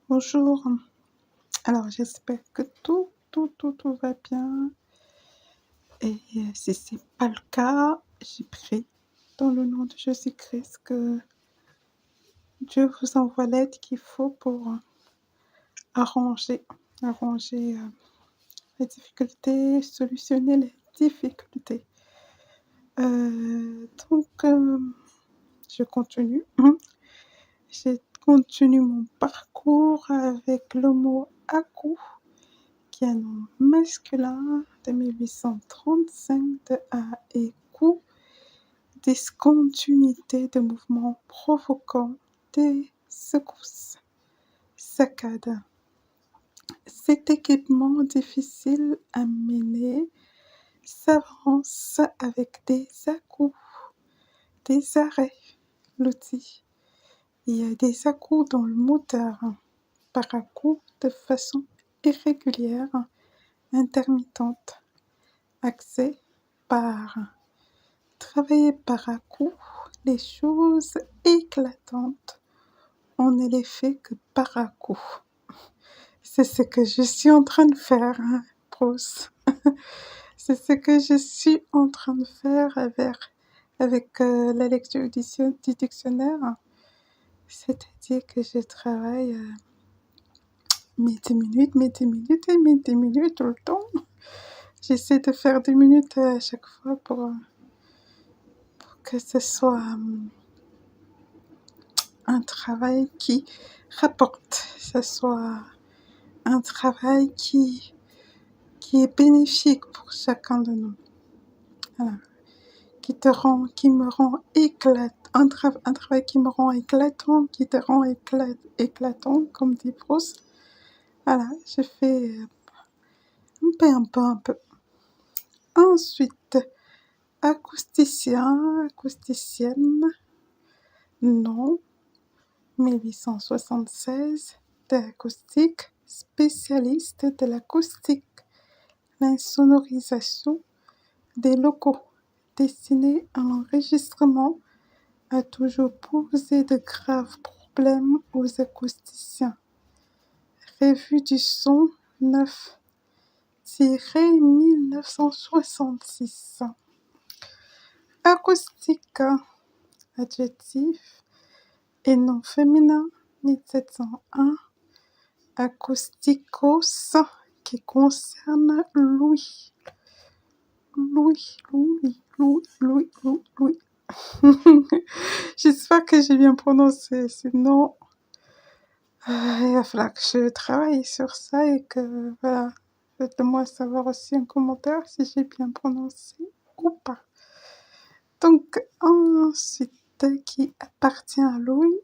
Bonjour. Alors j'espère que tout va bien et si c'est pas le cas, j'ai prie dans le nom de Jésus-Christ que Dieu vous envoie l'aide qu'il faut pour arranger arranger, les difficultés, solutionner les difficultés. Donc je continue. Je continue mon parcours avec le mot «à-coup» qui est un nom masculin de 1835 de «à» et «coup», discontinuité de mouvements provoquant des secousses, saccades. Cet équipement difficile à mener s'avance avec des à-coups, des arrêts. L'outil. Il y a des à-coups dans le moteur, par à-coups de façon irrégulière, intermittente. Accès par travailler par à-coups, les choses éclatantes, on ne les fait que par à-coups. C'est ce que je suis en train de faire, Bruce. C'est ce que je suis en train de faire avec la lecture du dictionnaire. C'est-à-dire que je travaille mes 10 minutes, mes 10 minutes et mes 10 minutes tout le temps. J'essaie de faire 10 minutes à chaque fois pour que ce soit un travail qui rapporte, que ce soit un travail qui est bénéfique pour chacun de nous. Voilà. Qui me rend un travail qui me rend éclatant, qui te rend éclatant, comme dit Proust. Voilà, je fais un peu. Ensuite, acousticien, acousticienne, non, 1876, de l'acoustique, spécialiste de l'acoustique, l'insonorisation des locaux, destinée à l'enregistrement, a toujours posé de graves problèmes aux acousticiens. Revue du son 9-1966. Acoustique, adjectif et nom féminin 1701. Acousticos, qui concerne Louis. J'espère que j'ai bien prononcé, sinon il va falloir que je travaille sur ça et que, voilà, faites-moi savoir aussi en commentaire si j'ai bien prononcé ou pas. Donc, ensuite, qui appartient à Louis,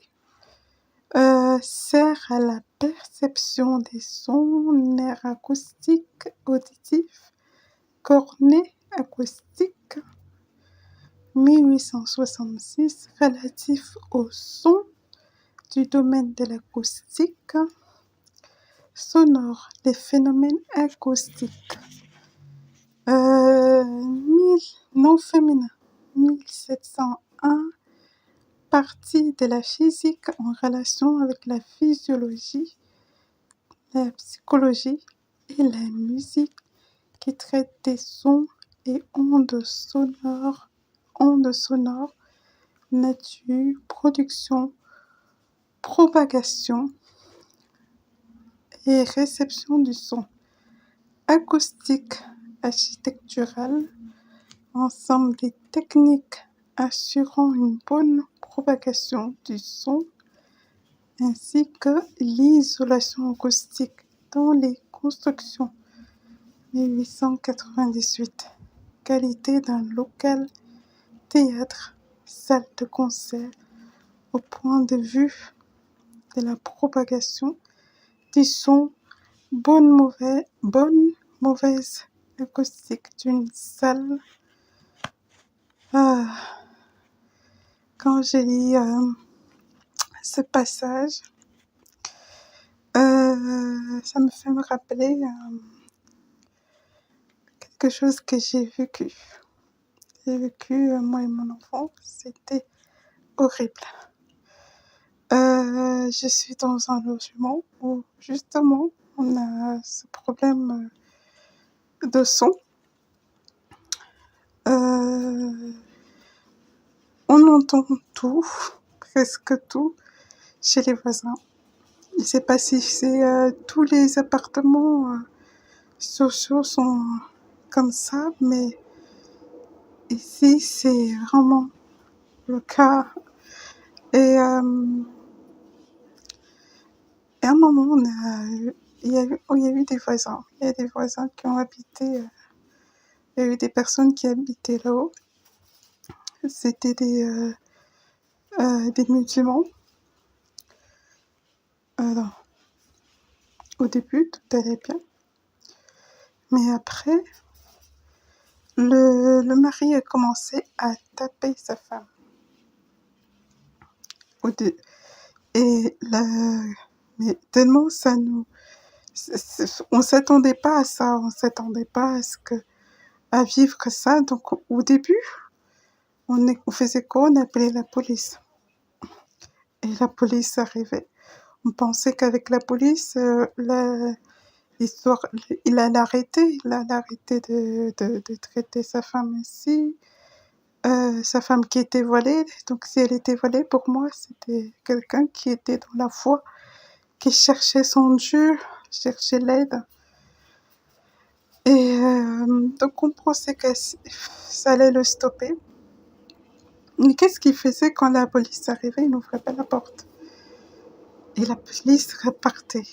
sert à la perception des sons, nerfs acoustiques, auditifs, cornets acoustiques, 1866, relatif au son du domaine de l'acoustique, sonore, les phénomènes acoustiques. Nom féminin, 1701, partie de la physique en relation avec la physiologie, la psychologie et la musique qui traite des sons et ondes sonores, nature, production, propagation et réception du son. Acoustique, architecturale, ensemble des techniques assurant une bonne propagation du son, ainsi que l'isolation acoustique dans les constructions. 1898. Qualité d'un local, théâtre, salle de concert, au point de vue de la propagation du son, bonne, mauvaise acoustique d'une salle. Quand j'ai lu ce passage, ça me fait me rappeler quelque chose que j'ai vécu. J'ai vécu, moi et mon enfant, c'était horrible. Je suis dans un logement où justement on a ce problème de son. Euh, on entend tout, presque tout, chez les voisins. Je sais pas si c'est tous les appartements sociaux sont comme ça, mais ici c'est vraiment le cas. Et, euh, et à un moment, il y a eu des voisins. Il y a des voisins qui ont habité. Il y a eu des personnes qui habitaient là-haut. C'était des musulmans. Non, au début, tout allait bien. Mais après, le mari a commencé à taper sa femme. Au dé- Et mais tellement ça nous, on s'attendait pas à ça, on s'attendait pas à vivre ça. Donc au début, on faisait quoi? On appelait la police. Et la police arrivait. On pensait qu'avec la police, l'histoire, il allait arrêter de traiter sa femme ainsi. Sa femme qui était voilée, donc si elle était voilée, pour moi, c'était quelqu'un qui était dans la foi, qui cherchait son Dieu, cherchait l'aide. Et donc on pensait que ça allait le stopper. Mais qu'est-ce qu'il faisait quand la police arrivait? Il n'ouvrait pas la porte. Et la police repartait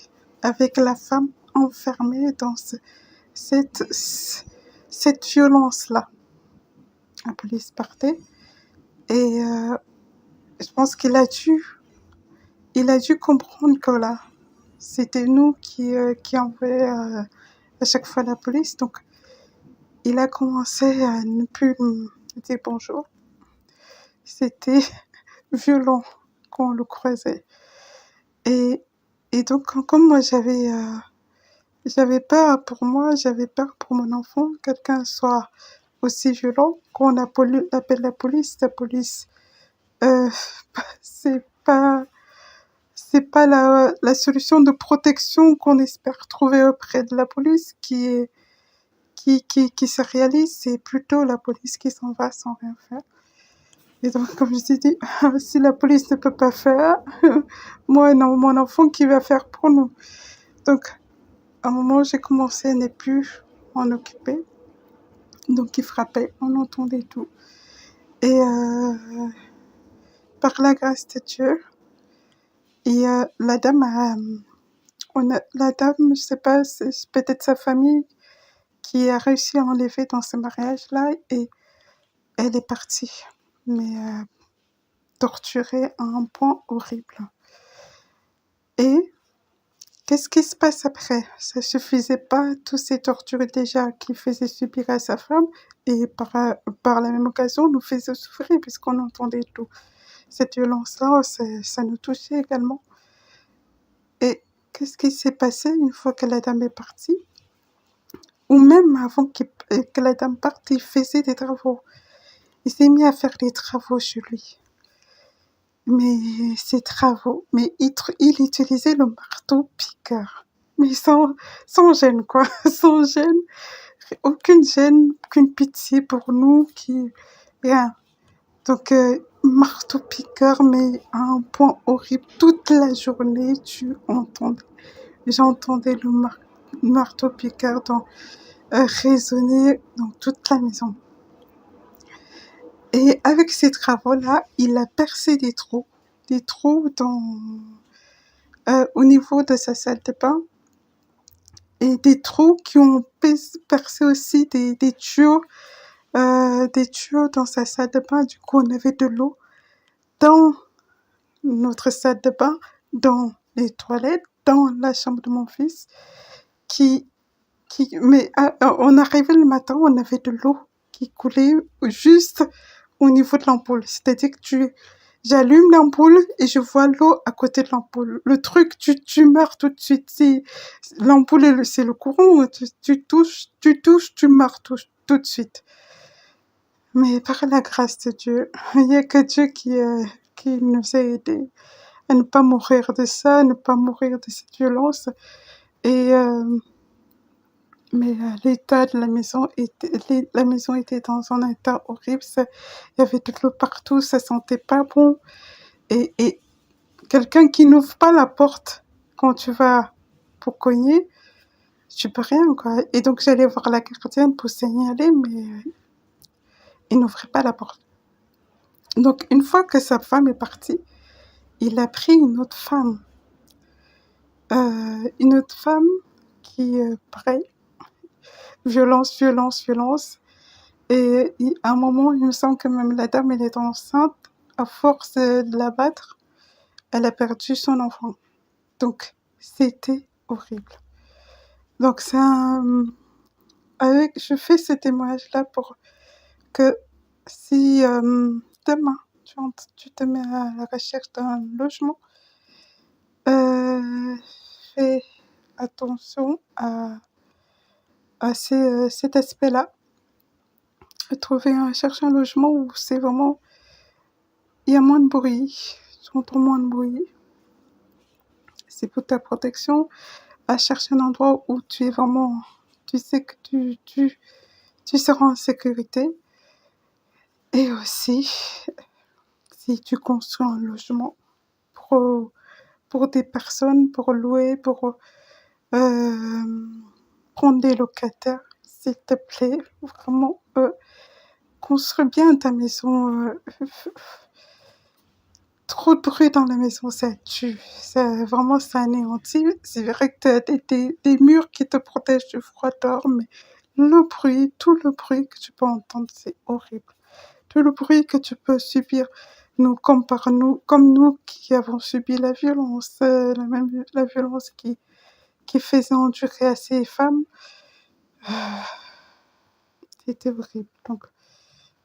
avec la femme enfermée dans cette, cette violence-là. La police partait et je pense il a dû comprendre que là, c'était nous qui envoyons à chaque fois la police. Donc, il a commencé à ne plus me dire bonjour. C'était violent quand on le croisait. Et, et donc, comme moi, j'avais peur pour moi, j'avais peur pour mon enfant, quelqu'un soit aussi violent. Quand on appelle la police, euh, c'est pas, c'est pas la solution de protection qu'on espère trouver auprès de la police qui se réalise, c'est plutôt la police qui s'en va sans rien faire. Et donc, comme je t'ai dit, si la police ne peut pas faire, moi, non, mon enfant qui va faire pour nous. Donc, à un moment, j'ai commencé à ne plus m'en occuper. Donc, il frappait, on entendait tout. Et par la grâce de Dieu, et la dame la dame, je sais pas, c'est peut-être sa famille qui a réussi à enlever dans ce mariage-là et elle est partie. Mais torturée à un point horrible. Et qu'est-ce qui se passe après? Ça suffisait pas, tous ces tortures déjà qu'il faisait subir à sa femme, et par la même occasion nous faisait souffrir puisqu'on entendait tout. Cette violence-là, ça nous touchait également. Et qu'est-ce qui s'est passé une fois que la dame est partie? Ou même avant que la dame parte, il faisait des travaux. Il s'est mis à faire des travaux chez lui. Mais ces travaux, mais il utilisait le marteau-piqueur. Mais sans gêne, quoi. Sans gêne. Aucune gêne, aucune pitié pour nous rien. Donc, marteau-piqueur, mais à un point horrible. Toute la journée, j'entendais le marteau-piqueur résonner dans toute la maison. Et avec ces travaux-là, il a percé des trous au niveau de sa salle de bain et des trous qui ont percé aussi des tuyaux dans sa salle de bain. Du coup, on avait de l'eau dans notre salle de bain, dans les toilettes, dans la chambre de mon fils, mais on arrivait le matin, on avait de l'eau qui coulait juste au niveau de l'ampoule. C'est-à-dire que j'allume l'ampoule et je vois l'eau à côté de l'ampoule. Le truc, tu meurs tout de suite. Si l'ampoule, c'est le courant, tu touches, tu meurs tout de suite. Mais par la grâce de Dieu, il n'y a que Dieu qui nous a aidés à ne pas mourir de ça, à ne pas mourir de cette violence. Et mais l'état de la maison la maison était dans un état horrible. Il y avait de l'eau partout, ça sentait pas bon. Et quelqu'un qui n'ouvre pas la porte quand tu vas pour cogner, tu peux rien, quoi. Et donc j'allais voir la gardienne pour signaler, mais il n'ouvrait pas la porte. Donc une fois que sa femme est partie, il a pris une autre femme qui, pareil, violence, violence, violence. Et à un moment, il me semble que même la dame, elle est enceinte. À force de la battre, elle a perdu son enfant. Donc, c'était horrible. Donc, je fais ce témoignage-là pour que si demain, tu te mets à la recherche d'un logement, fais attention à cet aspect-là. Chercher un logement où c'est vraiment, il y a moins de bruit, tu entends moins de bruit. C'est pour ta protection, à chercher un endroit où tu es vraiment, tu sais que tu seras en sécurité. Et aussi, si tu construis un logement pour des personnes, pour louer, pour prendre des locataires, s'il te plaît, vraiment, construis bien ta maison. Trop de bruit dans la maison, ça tue. Ça anéantit. C'est vrai que tu as des murs qui te protègent du froid dehors, mais le bruit, tout le bruit que tu peux entendre, c'est horrible. Tout le bruit que tu peux subir, comme nous qui avons subi la violence, la violence qui faisait endurer à ces femmes, c'était horrible. Donc,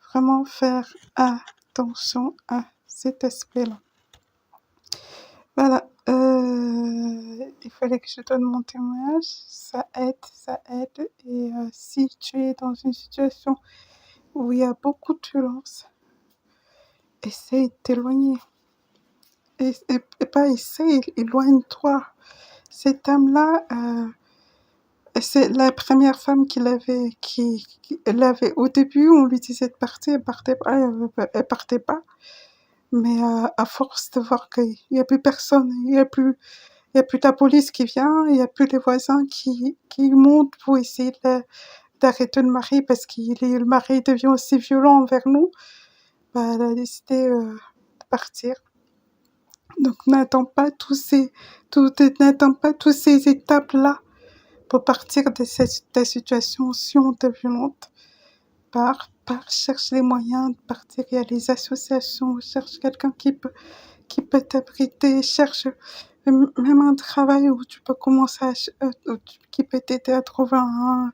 vraiment faire attention à cet aspect-là. Voilà, il fallait que je donne mon témoignage, ça aide, ça aide. Et si tu es dans une situation où il y a beaucoup de violence, essaye de t'éloigner. Et pas essaye, éloigne-toi. Cette dame-là, c'est la première femme elle avait, au début, on lui disait de partir, elle partait pas. Mais à force de voir qu'il y a plus personne, il y a plus la police qui vient, il n'y a plus les voisins qui montent pour essayer d'arrêter le mari parce que le mari devient aussi violent envers nous. Bah, elle a décidé de partir. Donc n'attends pas n'attends pas toutes ces étapes-là pour partir de ta situation si on te violente. Pars, cherche les moyens de partir. Il y a les associations, cherche quelqu'un qui peut t'abriter, cherche même un travail où tu peux commencer qui peut t'aider à trouver un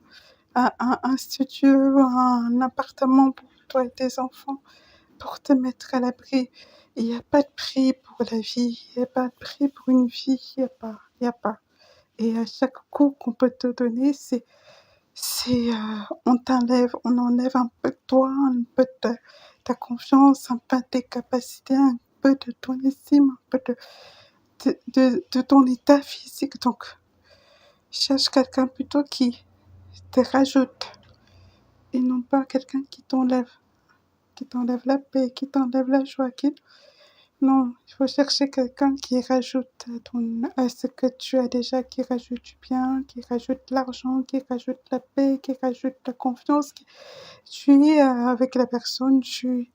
studio, un appartement pour toi et tes enfants, pour te mettre à l'abri. Il n'y a pas de prix pour la vie, il n'y a pas de prix pour une vie, il n'y a pas. Et à chaque coup qu'on peut te donner, on enlève un peu de toi, un peu de ta confiance, un peu de tes capacités, un peu de ton estime, un peu de ton état physique. Donc, cherche quelqu'un plutôt qui te rajoute et non pas quelqu'un qui t'enlève la paix, qui t'enlève la joie. Non, il faut chercher quelqu'un qui rajoute à ce que tu as déjà, qui rajoute du bien, qui rajoute l'argent, qui rajoute la paix, qui rajoute la confiance. Tu es avec la personne, tu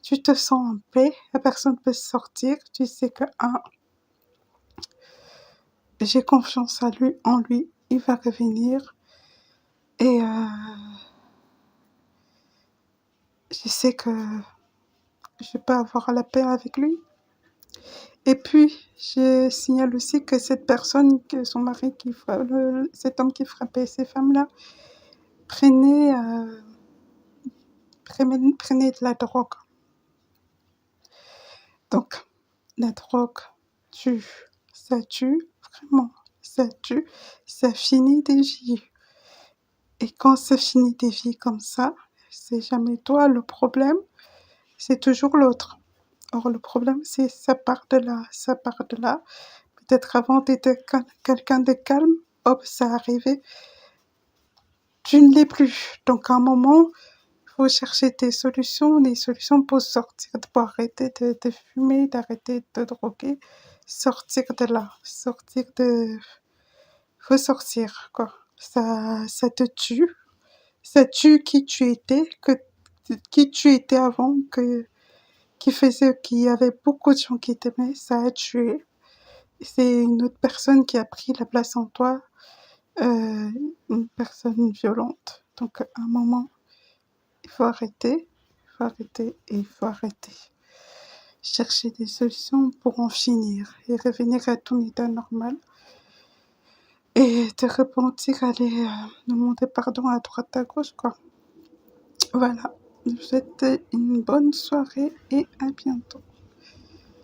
te sens en paix, la personne peut sortir, tu sais que j'ai confiance en lui, il va revenir. Et je sais que je peux avoir la paix avec lui. Et puis, je signale aussi que cette personne, que son mari, cet homme qui frappait ces femmes-là, prenait de la drogue. Donc, la drogue ça tue, vraiment, ça tue, ça finit des vies. Et quand ça finit des vies comme ça, c'est jamais toi le problème, c'est toujours l'autre. Or, le problème, c'est ça part de là, ça part de là. Peut-être avant, tu étais quelqu'un de calme, hop, ça arrivait, tu ne l'es plus. Donc, à un moment, il faut chercher des solutions pour sortir, pour arrêter de fumer, d'arrêter de te droguer, sortir de là, sortir de... Faut sortir, quoi. Ça te tue. Ça tue qui tu étais, qui tu étais avant, qui faisait qu'il y avait beaucoup de gens qui t'aimaient, ça a tué. C'est une autre personne qui a pris la place en toi, euh, une personne violente. Donc, à un moment, il faut arrêter, il faut arrêter et il faut arrêter. Chercher des solutions pour en finir et revenir à ton état normal et te repentir, aller demander pardon à droite à gauche, quoi. Voilà. Je vous souhaite une bonne soirée et à bientôt.